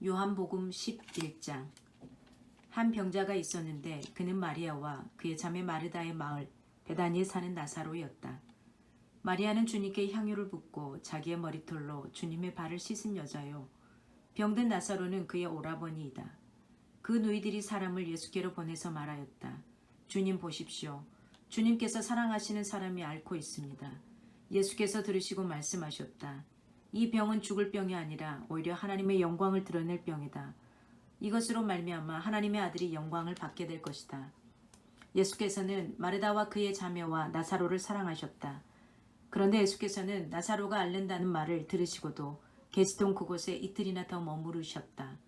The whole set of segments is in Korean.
요한복음 11장. 한 병자가 있었는데 그는 마리아와 그의 자매 마르다의 마을 베다니에 사는 나사로였다. 마리아는 주님께 향유를 붓고 자기의 머리털로 주님의 발을 씻은 여자요. 병든 나사로는 그의 오라버니이다. 그 누이들이 사람을 예수께로 보내서 말하였다. 주님 보십시오. 주님께서 사랑하시는 사람이 앓고 있습니다. 예수께서 들으시고 말씀하셨다. 이 병은 죽을 병이 아니라 오히려 하나님의 영광을 드러낼 병이다. 이것으로 말미암아 하나님의 아들이 영광을 받게 될 것이다. 예수께서는 마르다와 그의 자매와 나사로를 사랑하셨다. 그런데 예수께서는 나사로가 앓는다는 말을 들으시고도 계시던 그곳에 이틀이나 더 머무르셨다.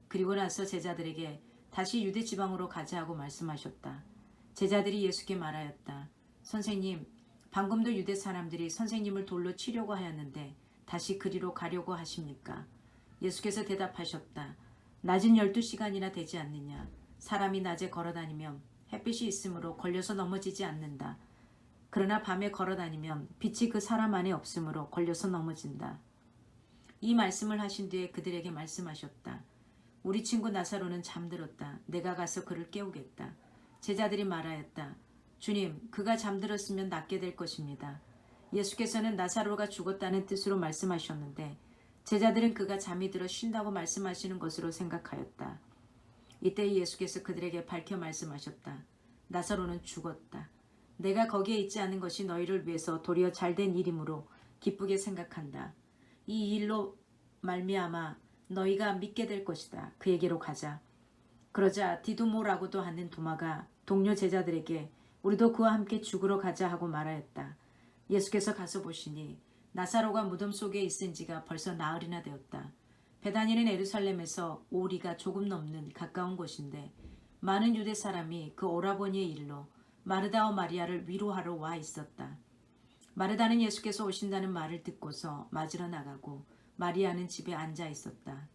그리고 나서 제자들에게 다시 유대 지방으로 가자 하고 말씀하셨다. 제자들이 예수께 말하였다. 선생님, 방금도 유대 사람들이 선생님을 돌로 치려고 하였는데 다시 그리로 가려고 하십니까? 예수께서 대답하셨다. 낮은 12시간이나 되지 않느냐. 사람이 낮에 걸어다니면 햇빛이 있으므로 걸려서 넘어지지 않는다. 그러나 밤에 걸어다니면 빛이 그 사람 안에 없으므로 걸려서 넘어진다. 이 말씀을 하신 뒤에 그들에게 말씀하셨다. 우리 친구 나사로는 잠들었다. 내가 가서 그를 깨우겠다. 제자들이 말하였다. 주님, 그가 잠들었으면 낫게 될 것입니다. 예수께서는 나사로가 죽었다는 뜻으로 말씀하셨는데 제자들은 그가 잠이 들어 쉰다고 말씀하시는 것으로 생각하였다. 이때 예수께서 그들에게 밝혀 말씀하셨다. 나사로는 죽었다. 내가 거기에 있지 않은 것이 너희를 위해서 도리어 잘된 일이므로 기쁘게 생각한다. 이 일로 말미암아 너희가 믿게 될 것이다. 그에게로 가자. 그러자 디두모라고도 하는 도마가 동료 제자들에게 우리도 그와 함께 죽으러 가자 하고 말하였다. 예수께서 가서 보시니 나사로가 무덤 속에 있은 지가 벌써 나흘이나 되었다. 베다니는 예루살렘에서 오리가 조금 넘는 가까운 곳인데 많은 유대 사람이 그 오라버니의 일로 마르다와 마리아를 위로하러 와 있었다. 마르다는 예수께서 오신다는 말을 듣고서 맞으러 나가고 마리아는 집에 앉아 있었다.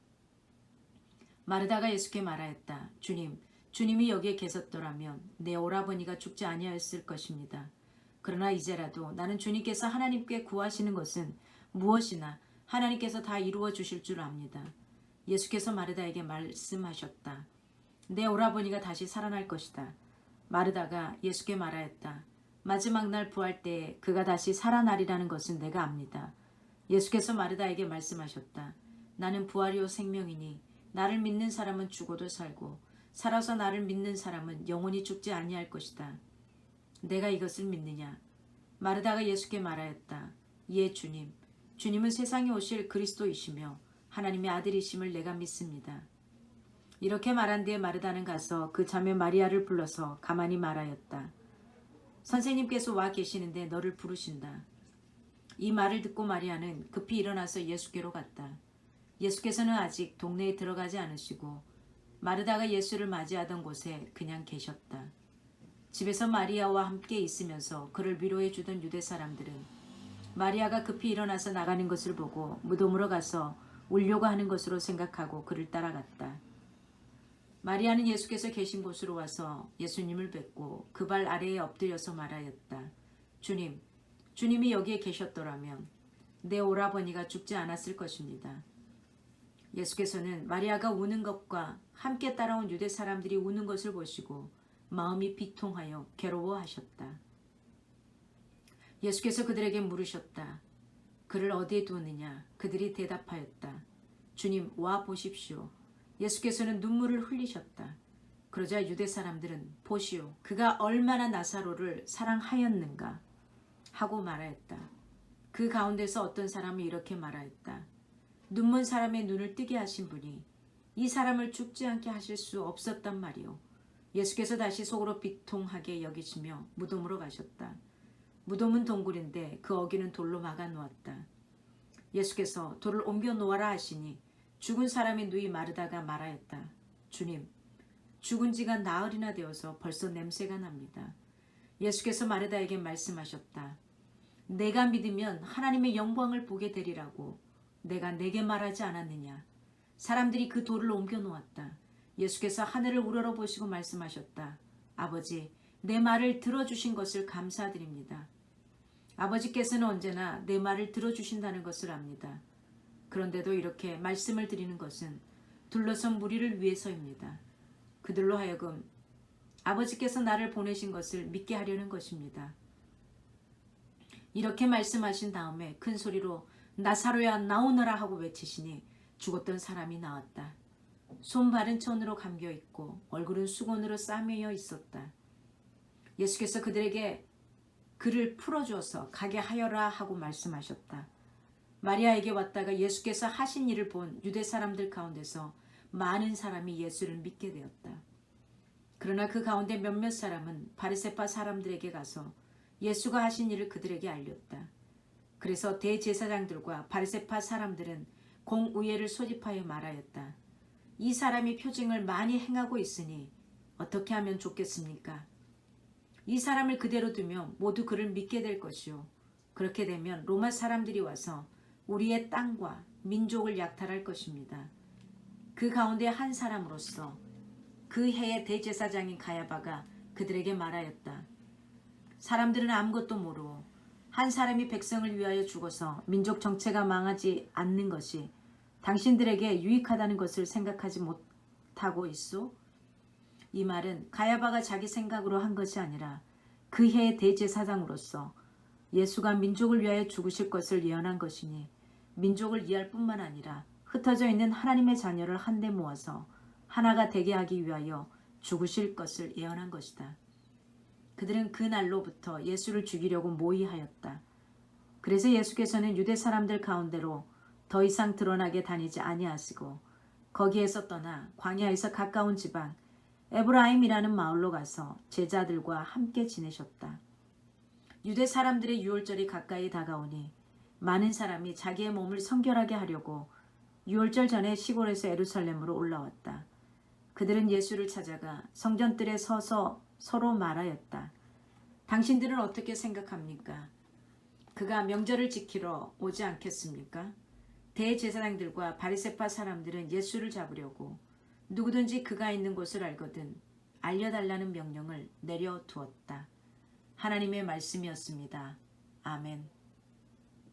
마르다가 예수께 말하였다. 주님, 주님이 여기에 계셨더라면 내 오라버니가 죽지 아니하였을 것입니다. 그러나 이제라도 나는 주님께서 하나님께 구하시는 것은 무엇이나 하나님께서 다 이루어 주실 줄 압니다. 예수께서 마르다에게 말씀하셨다. 내 오라버니가 다시 살아날 것이다. 마르다가 예수께 말하였다. 마지막 날 부활 때에 그가 다시 살아나리라는 것은 내가 압니다. 예수께서 마르다에게 말씀하셨다. 나는 부활이요 생명이니 나를 믿는 사람은 죽어도 살고 살아서 나를 믿는 사람은 영원히 죽지 아니할 것이다. 내가 이것을 믿느냐? 마르다가 예수께 말하였다. 예, 주님. 주님은 세상에 오실 그리스도이시며 하나님의 아들이심을 내가 믿습니다. 이렇게 말한 뒤에 마르다는 가서 그 자매 마리아를 불러서 가만히 말하였다. 선생님께서 와 계시는데 너를 부르신다. 이 말을 듣고 마리아는 급히 일어나서 예수께로 갔다. 예수께서는 아직 동네에 들어가지 않으시고 마르다가 예수를 맞이하던 곳에 그냥 계셨다. 집에서 마리아와 함께 있으면서 그를 위로해 주던 유대 사람들은 마리아가 급히 일어나서 나가는 것을 보고 무덤으로 가서 울려고 하는 것으로 생각하고 그를 따라갔다. 마리아는 예수께서 계신 곳으로 와서 예수님을 뵙고 그 발 아래에 엎드려서 말하였다. 주님, 주님이 여기에 계셨더라면 내 오라버니가 죽지 않았을 것입니다. 예수께서는 마리아가 우는 것과 함께 따라온 유대 사람들이 우는 것을 보시고 마음이 비통하여 괴로워하셨다. 예수께서 그들에게 물으셨다. 그를 어디에 두느냐? 그들이 대답하였다. 주님, 와 보십시오. 예수께서는 눈물을 흘리셨다. 그러자 유대 사람들은 보시오. 그가 얼마나 나사로를 사랑하였는가 하고 말하였다. 그 가운데서 어떤 사람이 이렇게 말하였다. 눈먼 사람의 눈을 뜨게 하신 분이 이 사람을 죽지 않게 하실 수 없었단 말이오. 예수께서 다시 속으로 비통하게 여기시며 무덤으로 가셨다. 무덤은 동굴인데 그 어귀는 돌로 막아 놓았다. 예수께서 돌을 옮겨 놓아라 하시니 죽은 사람의 누이 마르다가 말하였다. 주님, 죽은 지가 나흘이나 되어서 벌써 냄새가 납니다. 예수께서 마르다에게 말씀하셨다. 내가 믿으면 하나님의 영광을 보게 되리라고 내가 내게 말하지 않았느냐. 사람들이 그 돌을 옮겨 놓았다. 예수께서 하늘을 우러러보시고 말씀하셨다. 아버지, 내 말을 들어주신 것을 감사드립니다. 아버지께서는 언제나 내 말을 들어주신다는 것을 압니다. 그런데도 이렇게 말씀을 드리는 것은 둘러선 무리를 위해서입니다. 그들로 하여금 아버지께서 나를 보내신 것을 믿게 하려는 것입니다. 이렇게 말씀하신 다음에 큰 소리로 나사로야 나오너라 하고 외치시니 죽었던 사람이 나왔다. 손발은 천으로 감겨 있고 얼굴은 수건으로 싸매여 있었다. 예수께서 그들에게 그를 풀어주어서 가게 하여라 하고 말씀하셨다. 마리아에게 왔다가 예수께서 하신 일을 본 유대 사람들 가운데서 많은 사람이 예수를 믿게 되었다. 그러나 그 가운데 몇몇 사람은 바리새파 사람들에게 가서 예수가 하신 일을 그들에게 알렸다. 그래서 대제사장들과 바리새파 사람들은 공의회를 소집하여 말하였다. 이 사람이 표징을 많이 행하고 있으니 어떻게 하면 좋겠습니까? 이 사람을 그대로 두면 모두 그를 믿게 될 것이요. 그렇게 되면 로마 사람들이 와서 우리의 땅과 민족을 약탈할 것입니다. 그 가운데 한 사람으로서 그 해의 대제사장인 가야바가 그들에게 말하였다. 사람들은 아무것도 모르고 한 사람이 백성을 위하여 죽어서 민족 정체가 망하지 않는 것이 당신들에게 유익하다는 것을 생각하지 못하고 있소? 이 말은 가야바가 자기 생각으로 한 것이 아니라 그 해의 대제사장으로서 예수가 민족을 위하여 죽으실 것을 예언한 것이니 민족을 이해할 뿐만 아니라 흩어져 있는 하나님의 자녀를 한데 모아서 하나가 되게 하기 위하여 죽으실 것을 예언한 것이다. 그들은 그 날로부터 예수를 죽이려고 모의하였다. 그래서 예수께서는 유대 사람들 가운데로 더 이상 드러나게 다니지 아니하시고 거기에서 떠나 광야에서 가까운 지방 에브라임이라는 마을로 가서 제자들과 함께 지내셨다. 유대 사람들의 유월절이 가까이 다가오니 많은 사람이 자기의 몸을 성결하게 하려고 유월절 전에 시골에서 예루살렘으로 올라왔다. 그들은 예수를 찾아가 성전뜰에 서서 서로 말하였다. 당신들은 어떻게 생각합니까? 그가 명절을 지키러 오지 않겠습니까? 대제사장들과 바리새파 사람들은 예수를 잡으려고 누구든지 그가 있는 곳을 알거든 알려달라는 명령을 내려두었다. 하나님의 말씀이었습니다. 아멘.